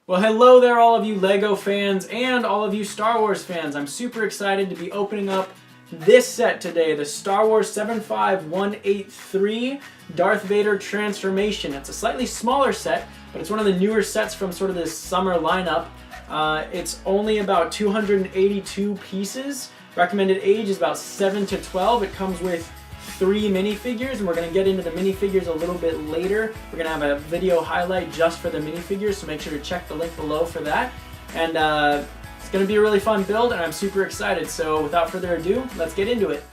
Well, hello there, all of you LEGO fans and all of you Star Wars fans. I'm super excited to be opening up this set today, the Star Wars 75183 Darth Vader Transformation. It's a slightly smaller set, but it's one of the newer sets from sort of this summer lineup. It's only about 282 pieces. Recommended age is about 7 to 12. It comes with 3 minifigures, and we're going to get into the minifigures a little bit later. We're going to have a video highlight just for the minifigures, so make sure to check the link below for that. And it's going to be a really fun build, and I'm super excited. So without further ado, let's get into it.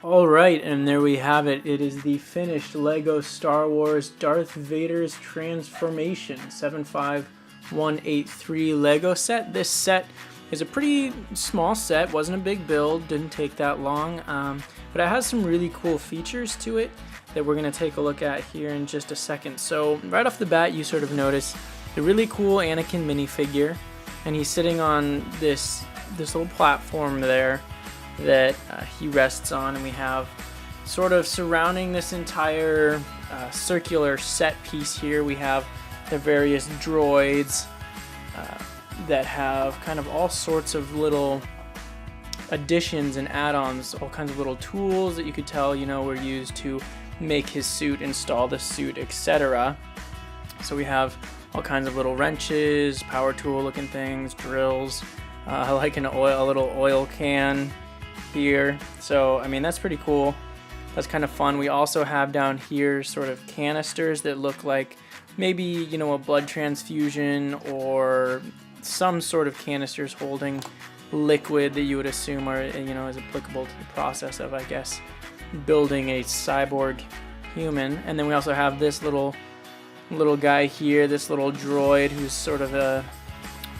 Alright, and there we have it. It is the finished LEGO Star Wars Darth Vader's Transformation 75183 LEGO set. This set is a pretty small set, wasn't a big build, didn't take that long, but it has some really cool features to it that we're going to take a look at here in just a second. So right off the bat, you sort of notice the really cool Anakin minifigure, and he's sitting on this little platform there that he rests on, and we have sort of surrounding this entire circular set piece here, we have the various droids that have kind of all sorts of little additions and add-ons, all kinds of little tools that you could tell, you know, were used to make his suit, install the suit, etc. So we have all kinds of little wrenches, power tool looking things, drills, like a little oil can here. So I mean, that's pretty cool. That's kind of fun. We also have down here sort of canisters that look like maybe, you know, a blood transfusion or some sort of canisters holding liquid that you would assume are, you know, is applicable to the process of, I guess, building a cyborg human. And then we also have this little guy here, this little droid who's sort of a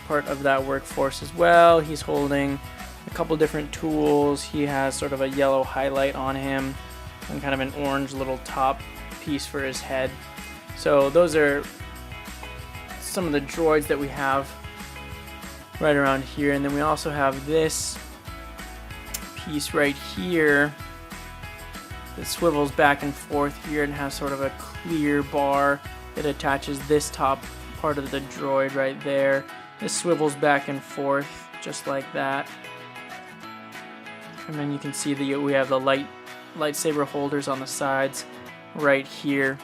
part of that workforce as well. He's holding a couple different tools. He has sort of a yellow highlight on him and kind of an orange little top piece for his head. So those are some of the droids that we have right around here. And then we also have this piece right here that swivels back and forth here and has sort of a clear bar that attaches this top part of the droid right there. This swivels back and forth just like that. And then you can see that we have the lightsaber holders on the sides right here.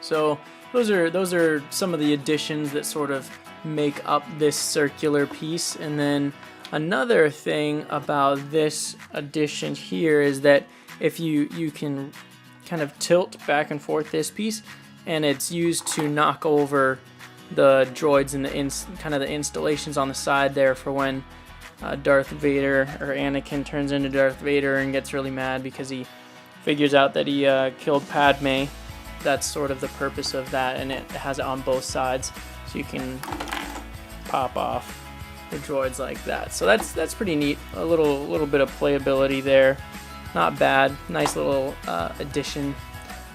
So those are some of the additions that sort of make up this circular piece. And then Another thing about this addition here is that if you can kind of tilt back and forth this piece, and it's used to knock over the droids and the kind of the installations on the side there for when Darth Vader or Anakin turns into Darth Vader and gets really mad because he figures out that he killed Padme. That's sort of the purpose of that, and it has it on both sides, so you can pop off the droids like that. So that's pretty neat. A little bit of playability there. Not bad. Nice little addition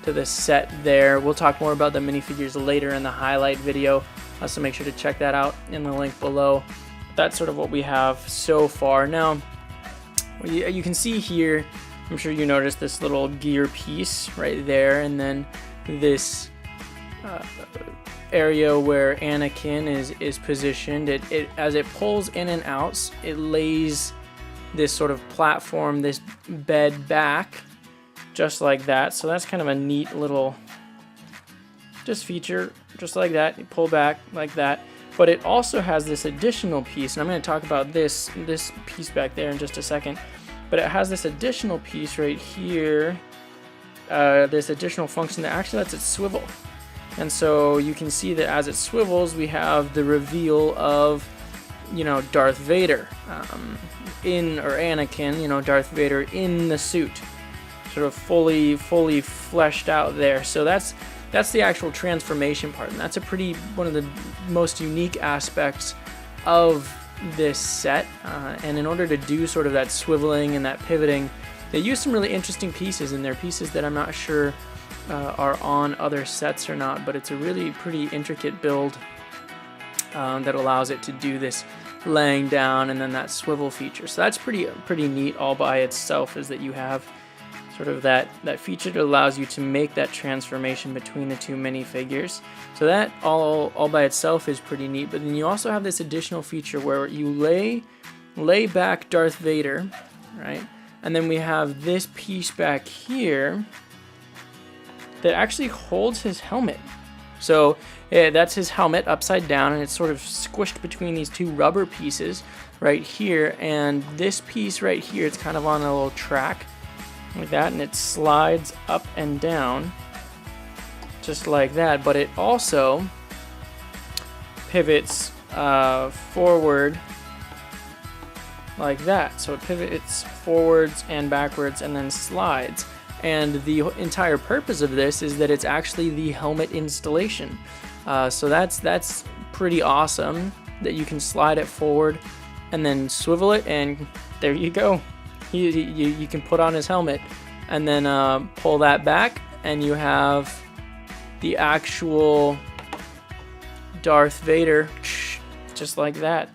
to the set there. We'll talk more about the minifigures later in the highlight video, so make sure to check that out in the link below. That's sort of what we have so far. Now, you can see here, I'm sure you noticed this little gear piece right there, and then this area where Anakin is positioned. It as it pulls in and out, it lays this sort of platform, this bed back, just like that. So that's kind of a neat little feature, just like that. You pull back like that. But it also has this additional piece, and I'm going to talk about this piece back there in just a second. But it has this additional piece right here, this additional function that actually lets it swivel. And so you can see that as it swivels, we have the reveal of, Darth Vader or Anakin, Darth Vader in the suit, sort of fully fleshed out there. So that's the actual transformation part, and that's one of the most unique aspects of this set. And in order to do sort of that swiveling and that pivoting, they use some really interesting pieces, and they're pieces that I'm not sure are on other sets or not, but it's a really pretty intricate build that allows it to do this laying down and then that swivel feature. So that's pretty neat all by itself, is that you have sort of that feature that allows you to make that transformation between the two minifigures. So that all by itself is pretty neat. But then you also have this additional feature where you lay back Darth Vader, right? And then we have this piece back here that actually holds his helmet. So that's his helmet upside down, and it's sort of squished between these two rubber pieces right here. And this piece right here, it's kind of on a little track like that, and it slides up and down just like that. But it also pivots forward like that. So it pivots forwards and backwards and then slides. And the entire purpose of this is that it's actually the helmet installation. So that's pretty awesome, that you can slide it forward and then swivel it, and there you go. You can put on his helmet and then pull that back, and you have the actual Darth Vader just like that.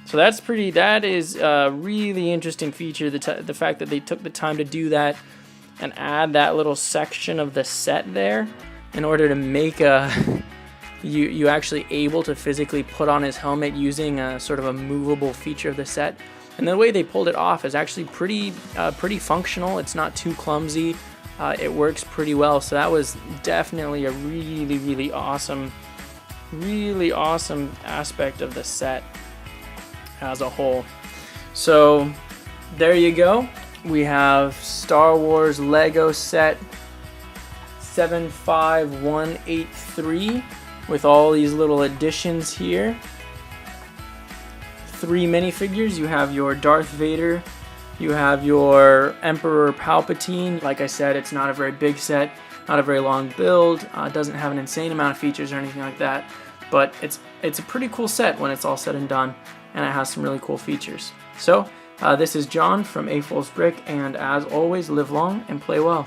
So that is a really interesting feature, the fact that they took the time to do that and add that little section of the set there in order to make you actually able to physically put on his helmet using a sort of a movable feature of the set. And the way they pulled it off is actually pretty functional. It's not too clumsy. It works pretty well. So that was definitely a really awesome aspect of the set as a whole. So there you go. We have Star Wars Lego set 75183 with all these little additions here. 3 minifigures. You have your Darth Vader, you have your Emperor Palpatine. Like I said, it's not a very big set, not a very long build, doesn't have an insane amount of features or anything like that, but it's a pretty cool set when it's all said and done, and it has some really cool features. So this is John from A Fool's Brick, and as always, live long and play well.